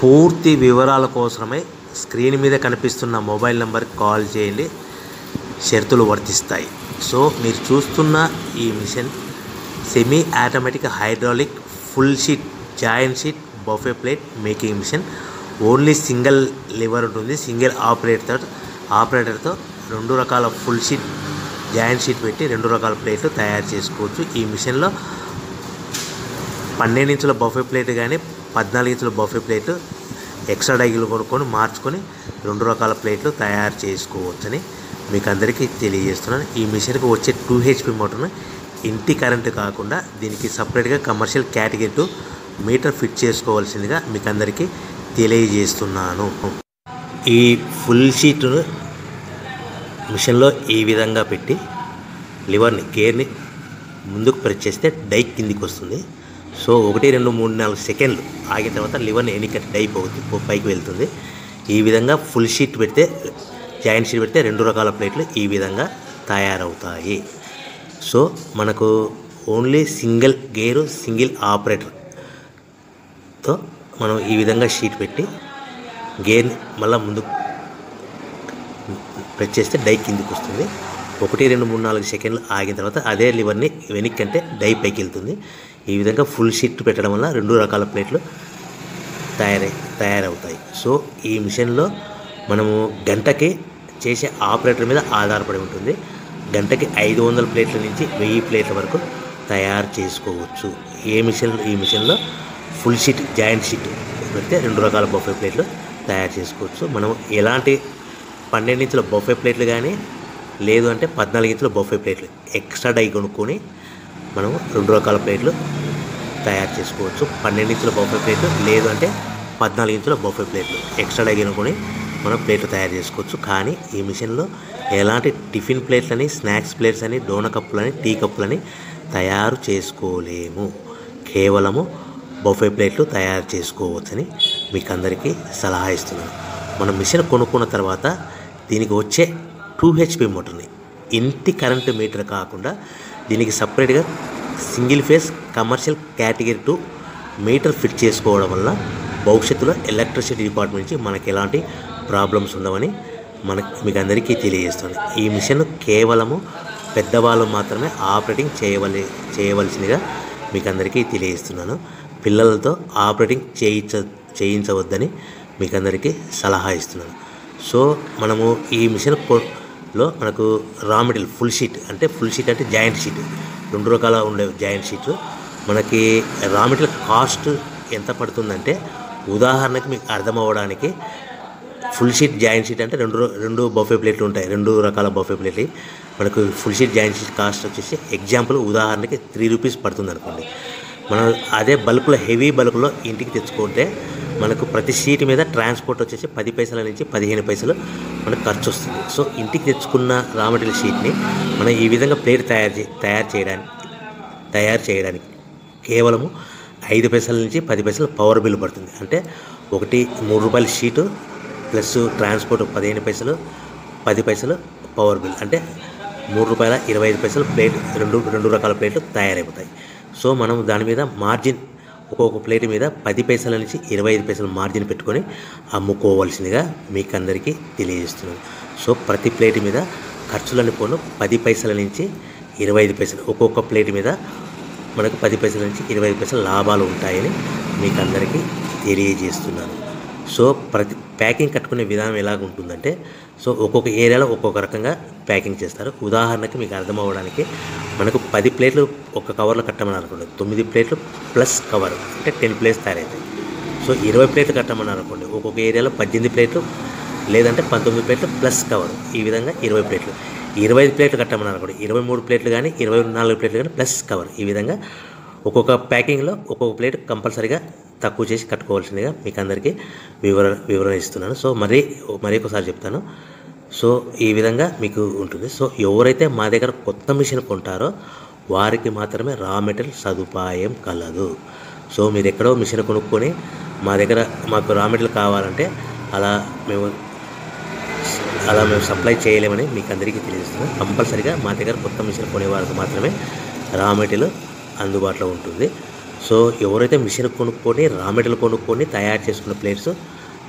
పూర్తి వివరాల కోసమై స్క్రీన్ మీద కనిపిస్తున్న మొబైల్ నెంబర్కి కాల్ చేయండి. షరతులు వర్తిస్తాయి. సో మీరు చూస్తున్న ఈ machine semi automatic hydraulic full sheet joint sheet buffet plate making machine. Only single lever ఉంటుంది. సింగిల్ ఆపరేటర్తో 2 రకాల ఫుల్ షీట్ జాయింట్ షీట్ పెట్టి 2 రకాల ప్లేట్లు తయారు చేసుకోవచ్చు. ఈ మిషన్లో 12 ఇంచుల బఫే ప్లేట్ కానీ 14 ఇంచుల బఫే ప్లేట్ ఎక్స్ట్రా డైగులు కొనుక్కొని మార్చుకొని 2 రకాల ప్లేట్లు తయారు చేసుకోవచ్చని మీకు అందరికీ తెలియజేస్తున్నాను. ఈ మిషన్కి వచ్చే 2 HP మోటార్ను ఇంటి కరెంటు కాకుండా దీనికి సపరేట్గా కమర్షియల్ కేటగిరీ 2 మీటర్ ఫిట్ చేసుకోవాల్సిందిగా మీకు అందరికీ తెలియజేస్తున్నాను. ఈ ఫుల్ షీట్ను మిషన్లో ఈ విధంగా పెట్టి లివర్ని గేర్ని ముందుకు ప్రెస్ చేస్తే డై కిందికి వస్తుంది. సో 1 2 3 4 సెకండ్లు ఆగిన తర్వాత లివర్ని ఎన్నికట్టి డై పైకి వెళ్తుంది. ఈ విధంగా ఫుల్ షీట్ పెడితే జాయింట్ షీట్ పెడితే 2 రకాల ప్లేట్లు ఈ విధంగా తయారవుతాయి. సో మనకు ఓన్లీ సింగిల్ గేరు సింగిల్ ఆపరేటర్తో మనం ఈ విధంగా షీట్ పెట్టి గేర్ని మళ్ళీ ముందుకు ప్రెస్ చేస్తే డై కిందికి వస్తుంది. 1 2 3 4 సెకండ్లు ఆగిన తర్వాత అదే లివర్ని వెనక్కి అంటే డై పైకి వెళ్తుంది. ఈ విధంగా ఫుల్ షీట్ పెట్టడం వల్ల 2 రకాల ప్లేట్లు తయారవుతాయి. సో ఈ మిషన్లో మనము గంటకి చేసే ఆపరేటర్ మీద ఆధారపడి ఉంటుంది. గంటకి 500 ప్లేట్ల నుంచి 1000 ప్లేట్ల వరకు తయారు చేసుకోవచ్చు. ఈ మిషన్లో ఫుల్ షీట్ జాయింట్ షీట్ పెడితే 2 రకాల బఫే ప్లేట్లు తయారు చేసుకోవచ్చు. మనం ఎలాంటి 12 ఇంచుల బఫే ప్లేట్లు కానీ లేదు అంటే 14 ఇంచుల బఫే ప్లేట్లు ఎక్స్ట్రా డై కొనుక్కొని మనం 2 రకాల ప్లేట్లు తయారు చేసుకోవచ్చు. 12 ఇంచుల బఫే ప్లేట్లు లేదు అంటే 14 ఇంచుల బఫే ప్లేట్లు ఎక్స్ట్రా డై కొనుక్కొని మనం ప్లేట్లు తయారు చేసుకోవచ్చు. కానీ ఈ మిషన్లో ఎలాంటి టిఫిన్ ప్లేట్లని స్నాక్స్ ప్లేట్స్ అని డోన కప్పులని టీ కప్పులని తయారు చేసుకోలేము. కేవలము బఫే ప్లేట్లు తయారు చేసుకోవచ్చని మీకు అందరికీ సలహా ఇస్తున్నాను. మనం మిషన్ కొనుక్కున్న తర్వాత దీనికి వచ్చే 2 HP మోటార్ని ఇంటి కరెంటు మీటర్ కాకుండా దీనికి సపరేట్గా single phase commercial category 2 metre fit చేసుకోవడం వల్ల భవిష్యత్తులో ఎలక్ట్రిసిటీ డిపార్ట్మెంట్ నుంచి మనకి ఎలాంటి ప్రాబ్లమ్స్ ఉండవని మీకు అందరికీ తెలియజేస్తుంది. ఈ మిషన్ కేవలము పెద్దవాళ్ళు మాత్రమే ఆపరేటింగ్ చేయవలసిందిగా మీకు అందరికీ తెలియజేస్తున్నాను. పిల్లలతో ఆపరేటింగ్ చేయించవద్దని మీకు అందరికీ సలహా ఇస్తున్నాను. సో మనము ఈ మిషన్లో మనకు రా మెటీరియల్ ఫుల్ షీట్ అంటే జాయింట్ షీట్ 2 రకాల ఉండే జాయింట్ షీట్ మనకి రా మెటీరియల్ కాస్ట్ ఎంత పడుతుందంటే ఉదాహరణకి మీకు అర్థం అవ్వడానికి ఫుల్ షీట్ జాయింట్ షీట్ అంటే 2 బఫే ప్లేట్లు ఉంటాయి. 2 రకాల బఫే ప్లేట్లు మనకు full sheet joint sheet cost వచ్చేసి ఎగ్జాంపుల్ ఉదాహరణకి 3 రూపీస్ పడుతుంది అనుకోండి. మనం అదే బల్క్లో హెవీ బల్క్లో ఇంటికి తెచ్చుకుంటే మనకు ప్రతి షీట్ మీద ట్రాన్స్పోర్ట్ వచ్చేసి 10 పైసల నుంచి 15 పైసలు మనకు ఖర్చు వస్తుంది. సో ఇంటికి తెచ్చుకున్న రా మెటీరియల్ షీట్ని మనం ఈ విధంగా ప్లేట్ తయారు చేయడానికి కేవలము 5 పైసల నుంచి 10 పైసలు పవర్ బిల్ పడుతుంది. అంటే ఒకటి 3 రూపాయల షీటు ప్లస్ ట్రాన్స్పోర్ట్ 15 పైసలు 10 పైసలు పవర్ బిల్ అంటే 3 రూపాయల 25 పైసలు ప్లేట్ 2 రకాల ప్లేట్లు తయారైపోతాయి. సో మనం దాని మీద మార్జిన్ ఒక్కొక్క ప్లేట్ మీద 10 పైసల నుంచి 25 పైసలు మార్జిన్ పెట్టుకొని అమ్ముకోవాల్సిందిగా మీకు అందరికీ తెలియజేస్తున్నాను. సో ప్రతి ప్లేట్ మీద ఖర్చులని పోను 10 పైసల నుంచి 25 పైసలు ఒక్కొక్క ప్లేట్ మీద మనకు 10 పైసల నుంచి 25 పైసలు లాభాలు ఉంటాయని మీకు అందరికీ తెలియజేస్తున్నాను. సో ప్రతి ప్యాకింగ్ కట్టుకునే విధానం ఎలాగ ఉంటుందంటే సో ఒక్కొక్క ఏరియాలో ఒక్కొక్క రకంగా ప్యాకింగ్ చేస్తారు. ఉదాహరణకి మీకు అర్థం అవ్వడానికి మనకు 10 ప్లేట్లు ఒక కవర్లో కట్టమని అనుకోండి 9 ప్లేట్లు ప్లస్ కవర్ అంటే 10 ప్లేట్స్ తయారవుతాయి. సో 20 ప్లేట్లు కట్టమని అనుకోండి ఒక్కొక్క ఏరియాలో 18 ప్లేట్లు లేదంటే 19 ప్లేట్లు ప్లస్ కవర్ ఈ విధంగా 20 ప్లేట్లు. 25 ప్లేట్లు కట్టమని అనుకోండి 23 ప్లేట్లు కానీ 24 ప్లేట్లు కానీ ప్లస్ కవర్ ఈ విధంగా ఒక్కొక్క ప్యాకింగ్లో ఒక్కొక్క ప్లేట్ కంపల్సరీగా తక్కువ చేసి కట్టుకోవాల్సిందిగా మీకు అందరికీ వివరణ ఇస్తున్నాను. సో మరి ఒకసారి చెప్తాను. సో ఈ విధంగా మీకు ఉంటుంది. సో ఎవరైతే మా దగ్గర కొత్త మిషన్ కొంటారో వారికి మాత్రమే రా మెటీరియల్ సదుపాయం కలదు. సో మీరు ఎక్కడో మిషన్ కొనుక్కొని మాకు రా మెటీరియల్ కావాలంటే అలా మేము సప్లై చేయలేమని మీకు అందరికీ తెలియజేస్తున్నాను. కంపల్సరీగా మా దగ్గర కొత్త మిషన్ కొనే వారికి మాత్రమే రా మెటీరియల్ అందుబాటులో ఉంటుంది. సో ఎవరైతే మిషన్ కొనుక్కొని రా మెటీరియల్ కొనుక్కొని తయారు చేసుకున్న ప్లేట్స్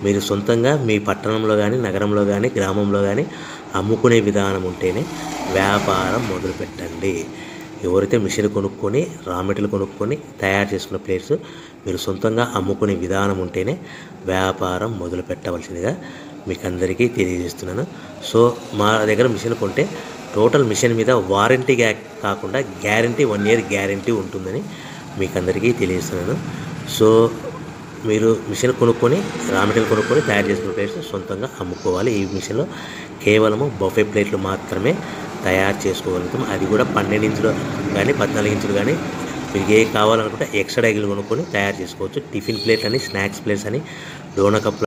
మీరు సొంతంగా మీ పట్టణంలో కానీ నగరంలో కానీ గ్రామంలో కానీ అమ్ముకునే విధానం ఉంటేనే వ్యాపారం మొదలుపెట్టండి. ఎవరైతే మిషన్ కొనుక్కొని రా మెటీరియల్ కొనుక్కొని తయారు చేసుకున్న ప్లేట్స్ మీరు సొంతంగా అమ్ముకునే విధానం ఉంటేనే వ్యాపారం మొదలు పెట్టవలసిందిగా మీకు అందరికీ తెలియజేస్తున్నాను. సో మా దగ్గర మిషన్ కొంటే టోటల్ మిషన్ మీద వారంటీ కాకుండా గ్యారంటీ 1 year గ్యారంటీ ఉంటుందని మీకు అందరికీ తెలియజేస్తున్నాను. సో మీరు మిషన్ కొనుక్కొని రా మెటీరియల్ కొనుక్కొని తయారు చేసుకున్న ప్లేట్స్ సొంతంగా అమ్ముకోవాలి. ఈ మిషన్లో కేవలము బఫే ప్లేట్లు మాత్రమే తయారు చేసుకోగలుగుతాం. అది కూడా 12 ఇంచులు కానీ 14 ఇంచులు కానీ మీకు ఏ కావాలనుకుంటే ఎక్స్ట్రా డైగులు కొనుక్కొని తయారు చేసుకోవచ్చు. టిఫిన్ ప్లేట్ అని, స్నాక్స్ ప్లేట్స్ అని, డోనా కప్